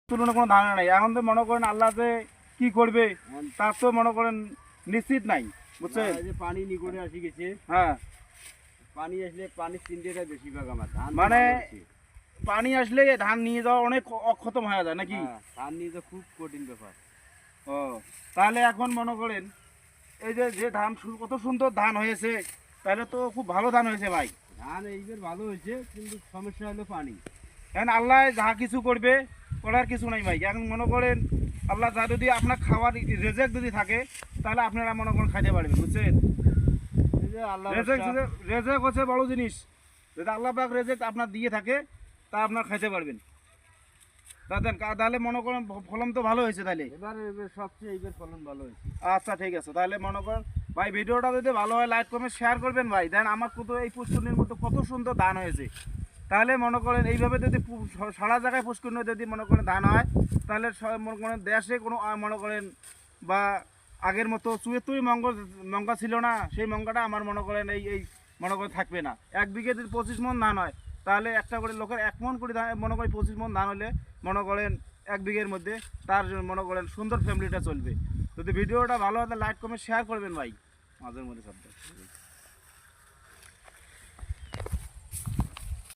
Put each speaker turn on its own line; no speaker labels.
তুলনা কোনো ধারণা নাই। এখন তো মনে করেন আল্লাহ যে কি করবে তার তো মনে করেন নিশ্চিত নাই, বুঝছেন?
এই যে পানি নিকটে আসি গেছে,
হ্যাঁ,
পানি আসলে পানির চিন্তাটা বেশিরভাগ আমার ধান
মানে
ভালো হচ্ছে।
পানি আসলে ধান নিয়ে যাওয়া অনেক অক্ষতম হয়ে যায় নাকি?
হ্যাঁ, ধান নিয়ে তো খুব কঠিন ব্যাপার।
ও, তাহলে এখন মনে করেন এই যে যে ধান কত সুন্দর ধান হয়েছে, তাহলে তো খুব ভালো ধান হয়েছে ভাই।
ধান এইবার ভালো হয়েছে, কিন্তু সমস্যা হলো পানি।
এখন আল্লাহ যা কিছু করবে, করার কিছু নাই ভাই। এখন মনে করেন আল্লাহ যা যদি আপনার খাওয়ার রেজেক যদি থাকে, তাহলে আপনারা মনে করেন খাইতে পারবেন, বুঝছেন?
এই যে আল্লাহ
রেজেক রেজেক হচ্ছে বড় জিনিস। যদি আল্লাহ পাক রেজেক আপনার দিয়ে থাকে, তা আপনার খাইতে পারবেন। তাহলে মনে করেন ফলন তো ভালো হয়েছে তাহলে।
এবার সবচেয়ে এইবার ফলন ভালো হয়েছে।
আচ্ছা ঠিক আছে, তাহলে মনে করেন ভাই ভিডিওটা যদি ভালো হয় লাইক কমেন্ট শেয়ার করবেন ভাই। দেন আমার কত এই পুষ্করণীর মধ্যে কত সুন্দর ধান হয়েছে। তাহলে মনে করেন এইভাবে যদি সারা জায়গায় পুষ্করণী যদি মনে করেন ধান হয়, তাহলে মনে করেন দেশে কোনো মনে করেন বা আগের মতো ৭৪ মঙ্গা ছিল না, সেই মঙ্গাটা আমার মনে করেন এই মনে করেন থাকবে না। ১ বিঘে যদি ২৫ মন ধান হয়, তাহলে একটা করে লোকের ১ মন করে মনে করেন ২৫ মন ধান হলে মনে করেন ১ বিঘের মধ্যে তার মনে করেন সুন্দর ফ্যামিলিটা চলবে। যদি ভিডিওটা ভালো হয় তাহলে লাইক কমেন্ট শেয়ার করবেন ভাই, মাঝের মধ্যে শব্দ।